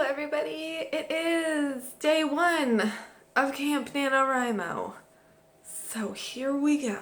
everybody, it is day one of Camp Nanowriomo. So here we go.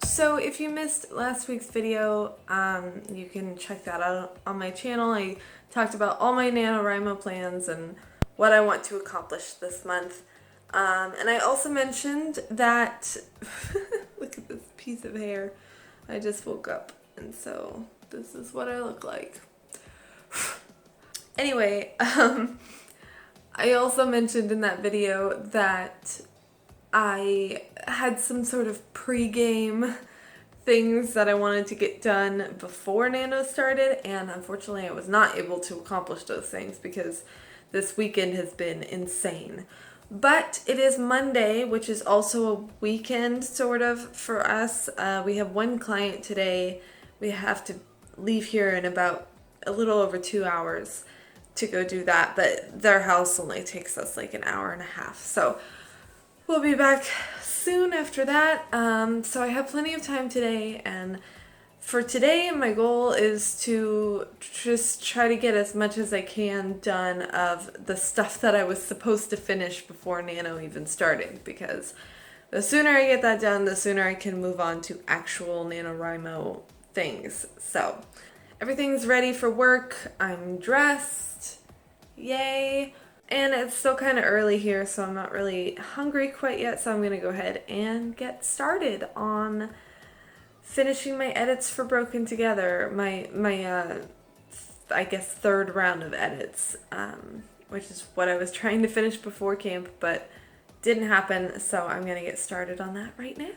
So if you missed last week's video, you can check that out on my channel. I talked about all my Nanowriomo plans and what I want to accomplish this month. And I also mentioned that, look at this piece of hair. I just woke up and so this is what I look like. Anyway, I also mentioned in that video that I had some sort of pre-game things that I wanted to get done before Nano started, and unfortunately I was not able to accomplish those things because this weekend has been insane. But it is Monday, which is also a weekend sort of for us. We have one client today. We have to leave here in about a little over 2 hours to go do that, but their house only takes us like an hour and a half. So we'll be back soon after that. So I have plenty of time today, and for today my goal is to just try to get as much as I can done of the stuff that I was supposed to finish before Nano even started, because the sooner I get that done, the sooner I can move on to actual Nanowriomo things. So everything's ready for work. I'm dressed. Yay. And it's still kind of early here, so I'm not really hungry quite yet, so I'm going to go ahead and get started on finishing my edits for Broken Together, my I guess third round of edits, which is what I was trying to finish before camp, but didn't happen, so I'm going to get started on that right now.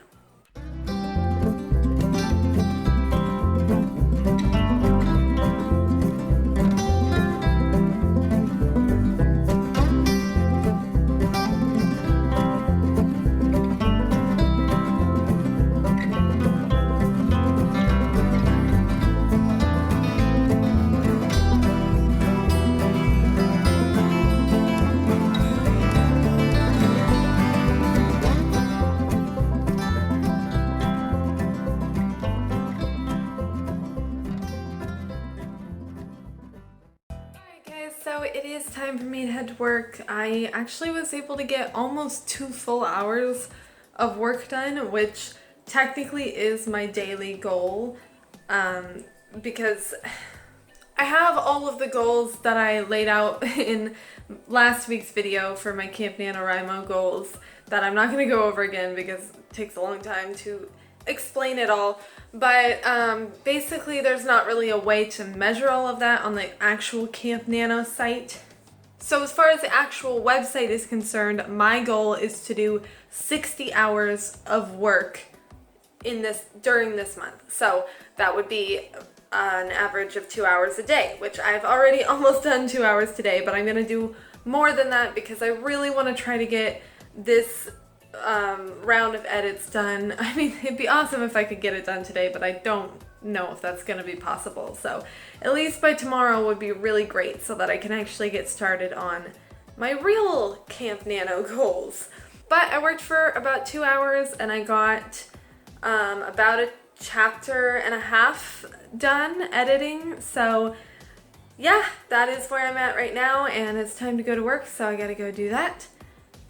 So it is time for me to head to work. I actually was able to get almost 2 full hours of work done, which technically is my daily goal, because I have all of the goals that I laid out in last week's video for my Camp Nanowriomo goals that I'm not going to go over again because it takes a long time to explain it all. But basically there's not really a way to measure all of that on the actual Camp Nano site. So as far as the actual website is concerned, my goal is to do 60 hours of work during this month. So that would be an average of 2 hours a day, which I've already almost done 2 hours today, but I'm going to do more than that because I really want to try to get this round of edits done. I mean, it'd be awesome if I could get it done today, but I don't know if that's going to be possible. So at least by tomorrow would be really great so that I can actually get started on my real Camp Nano goals. But I worked for about 2 hours and I got about a chapter and a half done editing. So yeah, that is where I'm at right now, and it's time to go to work, so I gotta go do that.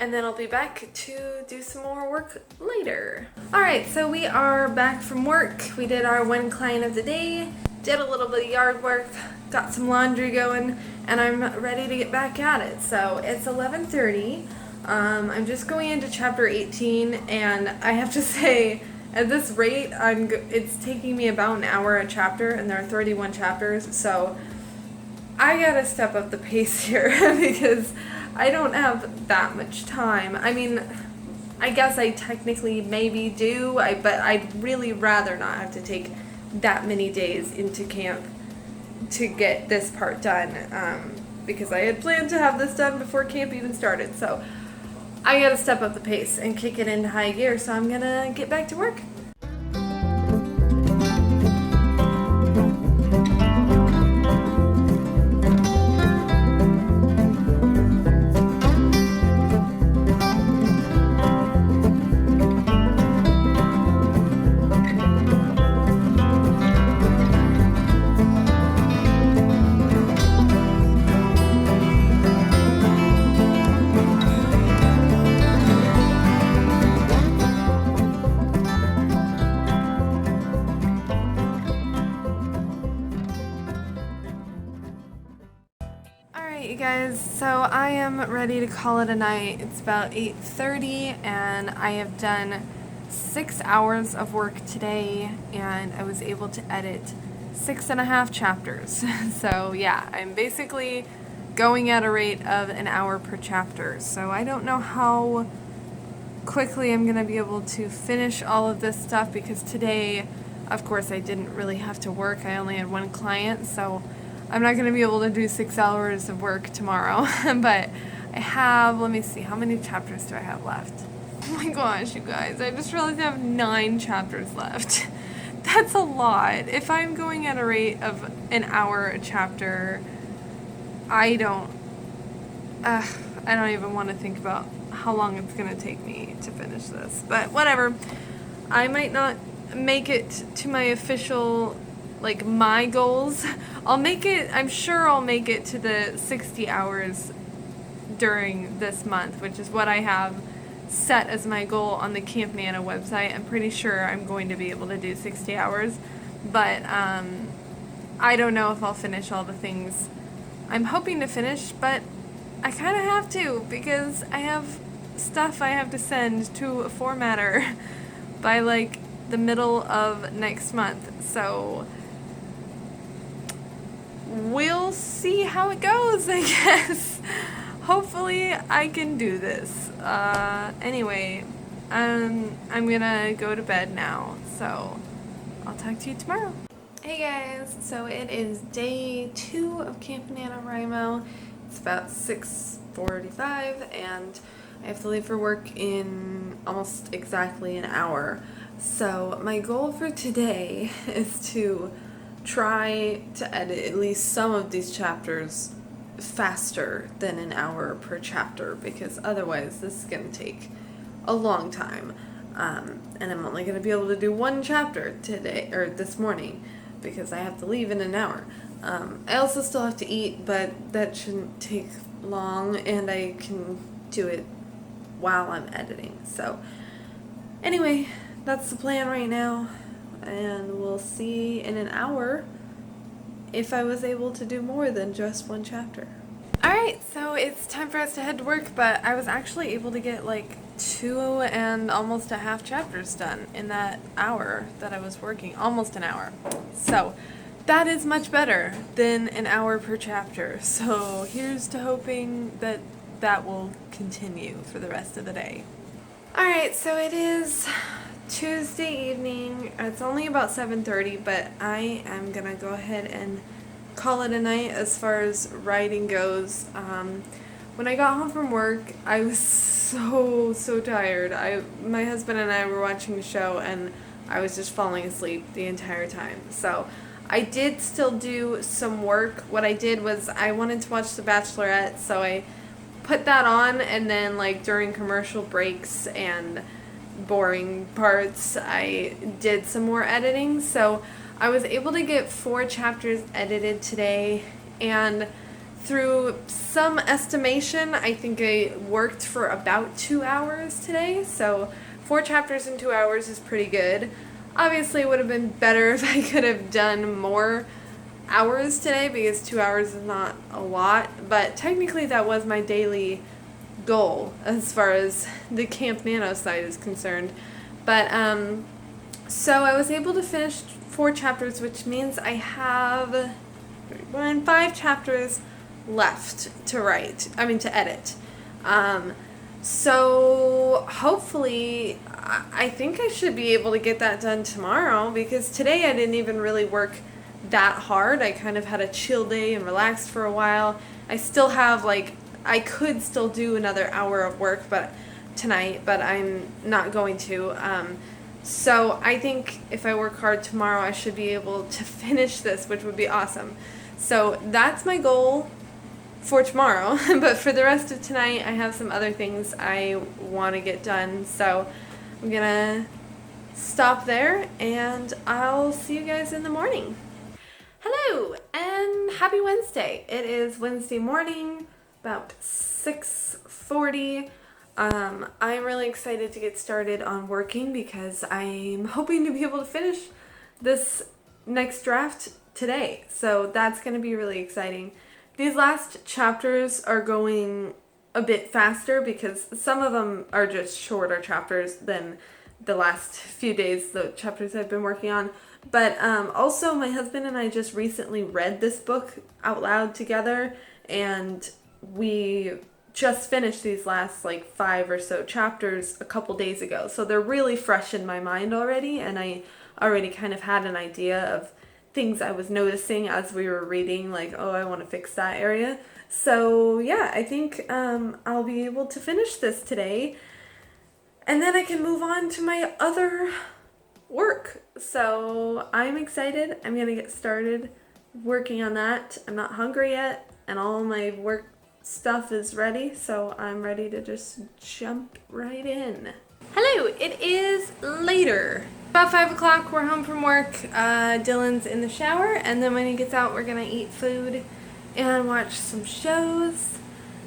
And then I'll be back to do some more work later. Alright, so we are back from work. We did our one client of the day, did a little bit of yard work, got some laundry going, and I'm ready to get back at it. So it's 11:30. I'm just going into chapter 18, and I have to say, at this rate, it's taking me about an hour a chapter, and there are 31 chapters, so I gotta step up the pace here because I don't have that much time. I mean, I guess I technically maybe do, but I'd really rather not have to take that many days into camp to get this part done, because I had planned to have this done before camp even started. So I gotta step up the pace and kick it into high gear, so I'm gonna get back to work. Alright, you guys, so I am ready to call it a night. It's about 8:30 and I have done 6 hours of work today and I was able to edit 6.5 chapters. So yeah, I'm basically going at a rate of an hour per chapter. So I don't know how quickly I'm going to be able to finish all of this stuff because today, of course, I didn't really have to work. I only had one client, so I'm not going to be able to do 6 hours of work tomorrow. But I have, let me see, how many chapters do I have left? Oh my gosh, you guys, I just realized I have 9 chapters left. That's a lot. If I'm going at a rate of an hour a chapter, I don't even want to think about how long it's going to take me to finish this. But whatever. I might not make it to my official, like, my goals. I'm sure I'll make it to the 60 hours during this month, which is what I have set as my goal on the Camp Nano website. I'm pretty sure I'm going to be able to do 60 hours, but I don't know if I'll finish all the things I'm hoping to finish, but I kind of have to because I have stuff I have to send to a formatter by like the middle of next month. So we'll see how it goes, I guess. Hopefully I can do this. Anyway, I'm gonna go to bed now, so I'll talk to you tomorrow. Hey guys, so it is day 2 of Camp Nanowriomo. It's about 6:45 and I have to leave for work in almost exactly an hour. So my goal for today is to try to edit at least some of these chapters faster than an hour per chapter because otherwise this is going to take a long time. And I'm only going to be able to do one chapter today or this morning because I have to leave in an hour. I also still have to eat, but that shouldn't take long and I can do it while I'm editing. So anyway, that's the plan right now and we'll see in an hour if I was able to do more than just one chapter. Alright, so it's time for us to head to work, but I was actually able to get like 2 and almost a half chapters done in that hour that I was working, almost an hour. So that is much better than an hour per chapter. So here's to hoping that that will continue for the rest of the day. Alright, so it is Tuesday evening. It's only about 7:30, but I am gonna go ahead and call it a night as far as writing goes. When I got home from work, I was so tired. My husband and I were watching the show and I was just falling asleep the entire time. So I did still do some work. What I did was I wanted to watch The Bachelorette, so I put that on and then like during commercial breaks and boring parts I did some more editing. So I was able to get 4 chapters edited today and through some estimation I think I worked for about 2 hours today. So 4 chapters in 2 hours is pretty good. Obviously it would have been better if I could have done more hours today because 2 hours is not a lot, but technically that was my daily goal as far as the Camp Nano side is concerned. But so I was able to finish 4 chapters, which means I have 5 chapters left to edit. So hopefully I think I should be able to get that done tomorrow because today I didn't even really work that hard. I kind of had a chill day and relaxed for a while. I still have I could still do another hour of work tonight, but I'm not going to. So I think if I work hard tomorrow I should be able to finish this, which would be awesome. So that's my goal for tomorrow, but for the rest of tonight I have some other things I want to get done, so I'm gonna stop there and I'll see you guys in the morning. Hello and happy Wednesday. It is Wednesday morning, about 6:40. I'm really excited to get started on working because I'm hoping to be able to finish this next draft today, so that's going to be really exciting. These last chapters are going a bit faster because some of them are just shorter chapters than the last few days, the chapters I've been working on. But also, my husband and I just recently read this book out loud together, and we just finished these last like 5 or so chapters a couple days ago. So they're really fresh in my mind already, and I already kind of had an idea of things I was noticing as we were reading, like, oh, I want to fix that area. So yeah, I think I'll be able to finish this today, and then I can move on to my other work. So I'm excited. I'm gonna get started working on that. I'm not hungry yet, and all my work stuff is ready, so I'm ready to just jump right in. Hello, it is later. About 5 o'clock, we're home from work. Dylan's in the shower, and then when he gets out, we're gonna eat food and watch some shows.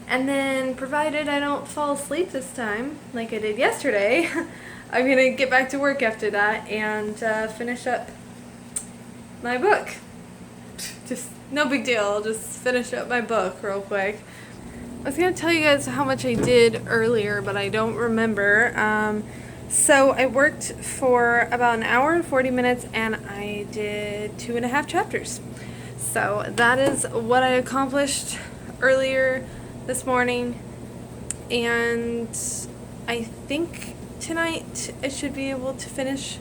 And then, provided I don't fall asleep this time, like I did yesterday, I'm gonna get back to work after that and finish up my book. Just no big deal, I'll just finish up my book real quick. I was going to tell you guys how much I did earlier, but I don't remember. So I worked for about an hour and 40 minutes, and I did 2.5 chapters. So that is what I accomplished earlier this morning, and I think tonight I should be able to finish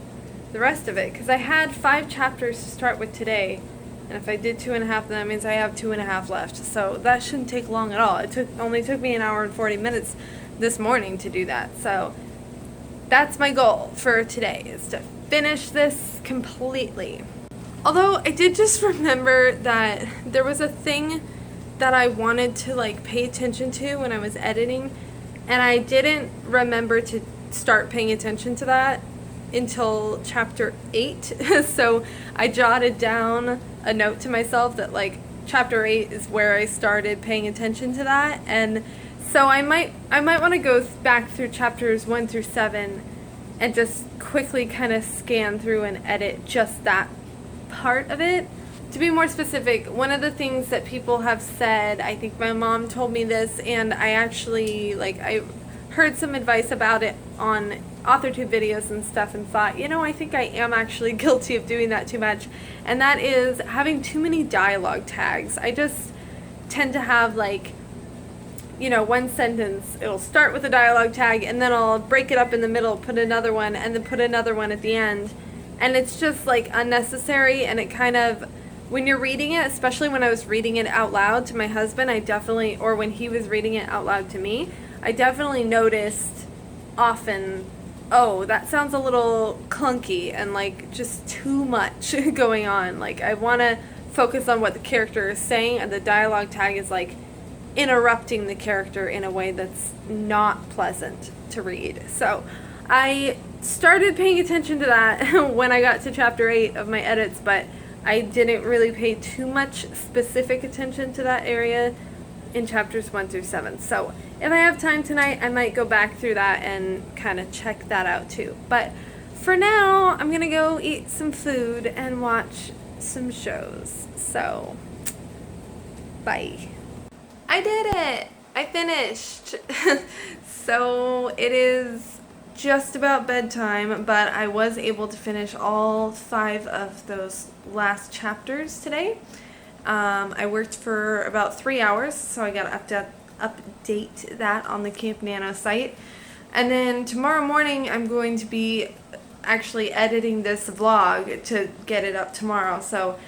the rest of it, because I had 5 chapters to start with today. And if I did 2.5, then that means I have 2.5 left. So that shouldn't take long at all. It only took me an hour and 40 minutes this morning to do that. So that's my goal for today, is to finish this completely. Although I did just remember that there was a thing that I wanted to like pay attention to when I was editing, and I didn't remember to start paying attention to that until chapter 8. So I jotted down a note to myself that like chapter 8 is where I started paying attention to that, and so I might want to go back through chapters 1 through 7 and just quickly kind of scan through and edit just that part of it. To be more specific, one of the things that people have said, I think my mom told me this, and I actually I heard some advice about it on AuthorTube videos and stuff, and thought, I think I am actually guilty of doing that too much, and that is having too many dialogue tags. I just tend to have one sentence, it'll start with a dialogue tag, and then I'll break it up in the middle, put another one, and then put another one at the end, and it's just unnecessary, and it kind of, when you're reading it, especially when I was reading it out loud to my husband, or when he was reading it out loud to me, I definitely noticed often, oh, that sounds a little clunky and just too much going on. I want to focus on what the character is saying, and the dialogue tag is interrupting the character in a way that's not pleasant to read. So I started paying attention to that when I got to chapter 8 of my edits, but I didn't really pay too much specific attention to that area in chapters 1 through 7. So if I have time tonight, I might go back through that and kind of check that out too. But for now, I'm going to go eat some food and watch some shows. So, bye. I did it! I finished! So it is just about bedtime, but I was able to finish all 5 of those last chapters today. I worked for about 3 hours, so I got to update that on the Camp Nano site. And then tomorrow morning I'm going to be actually editing this vlog to get it up tomorrow. So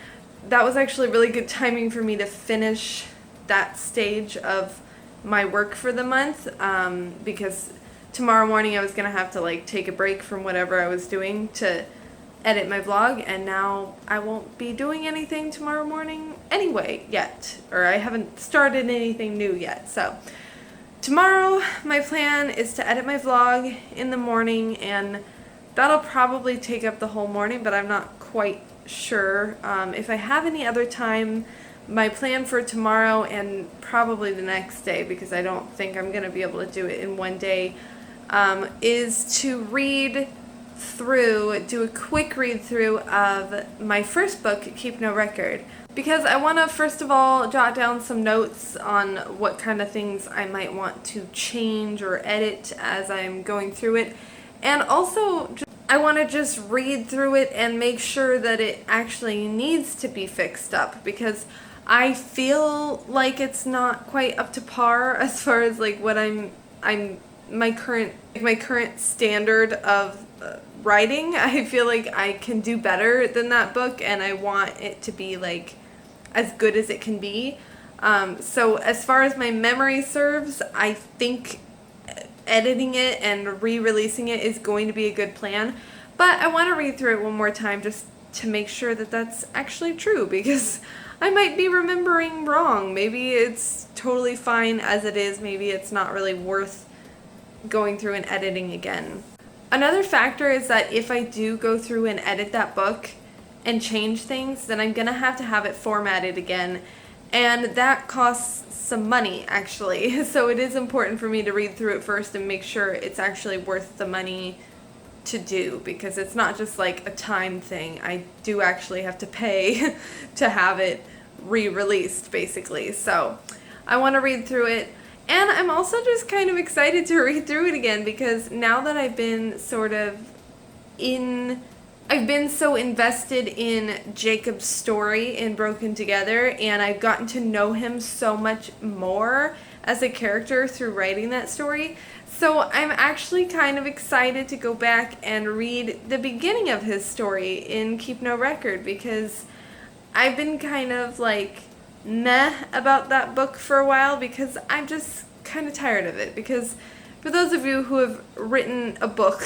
that was actually really good timing for me to finish that stage of my work for the month, because tomorrow morning I was going to have to take a break from whatever I was doing to edit my vlog, and now I won't be doing anything tomorrow morning anyway yet, or I haven't started anything new yet. So tomorrow my plan is to edit my vlog in the morning, and that'll probably take up the whole morning, but I'm not quite sure. If I have any other time, my plan for tomorrow and probably the next day, because I don't think I'm going to be able to do it in one day, is to read do a quick read through of my first book, Keep No Record, because I want to first of all jot down some notes on what kind of things I might want to change or edit as I'm going through it, and also I want to just read through it and make sure that it actually needs to be fixed up, because I feel like it's not quite up to par as far as like what my current standard of writing. I feel like I can do better than that book, and I want it to be like as good as it can be. So as far as my memory serves, I think editing it and re-releasing it is going to be a good plan. But I want to read through it one more time just to make sure that that's actually true, because I might be remembering wrong. Maybe it's totally fine as it is. Maybe it's not really worth going through and editing again. Another factor is that if I do go through and edit that book and change things, then I'm gonna have to have it formatted again, and that costs some money actually. So it is important for me to read through it first and make sure it's actually worth the money to do, because it's not just like a time thing. I do actually have to pay to have it re-released basically. So I want to read through it. And I'm also just kind of excited to read through it again, because now that I've been so invested in Jacob's story in Broken Together, and I've gotten to know him so much more as a character through writing that story. So I'm actually kind of excited to go back and read the beginning of his story in Keep No Record, because I've been kind of like meh about that book for a while, because I'm just kind of tired of it. Because for those of you who have written a book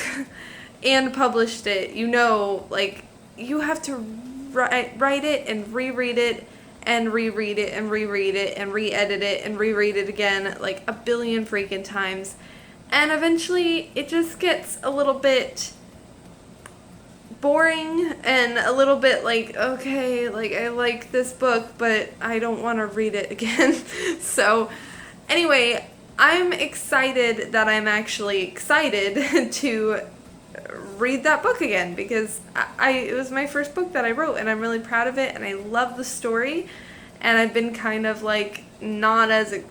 and published it, you know, like, you have to write it and reread it and reread it and reread it and re-edit it and reread it again like a billion freaking times, and eventually it just gets a little bit boring and a little bit like, okay, like, I like this book, but I don't want to read it again. So anyway, I'm excited that I'm actually excited to read that book again, because it was my first book that I wrote, and I'm really proud of it, and I love the story, and I've been kind of like not as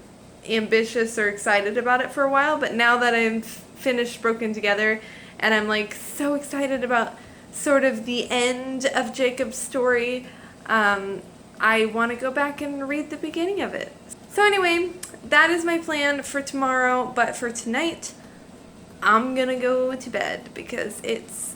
ambitious or excited about it for a while, but now that I've finished Broken Together and I'm like so excited about sort of the end of Jacob's story, I want to go back and read the beginning of it. So anyway, that is my plan for tomorrow, but for tonight, I'm gonna go to bed because it's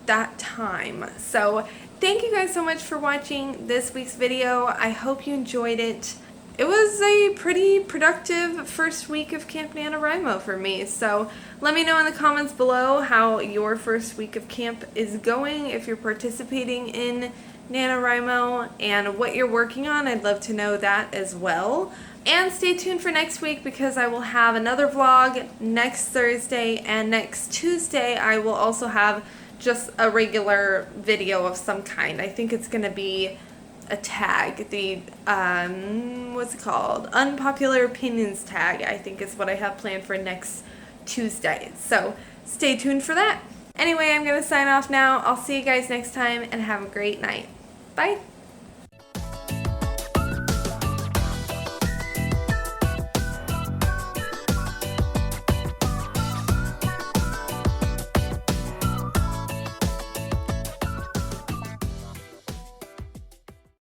that time. So thank you guys so much for watching this week's video. I hope you enjoyed it. It was a pretty productive first week of Camp Nanowriomo for me, so let me know in the comments below how your first week of camp is going, if you're participating in Nanowriomo, and what you're working on. I'd love to know that as well. And stay tuned for next week, because I will have another vlog next Thursday, and next Tuesday I will also have just a regular video of some kind. I think it's going to be a tag, the, what's it called? Unpopular Opinions tag, I think is what I have planned for next Tuesday. So stay tuned for that. Anyway, I'm going to sign off now. I'll see you guys next time, and have a great night. Bye!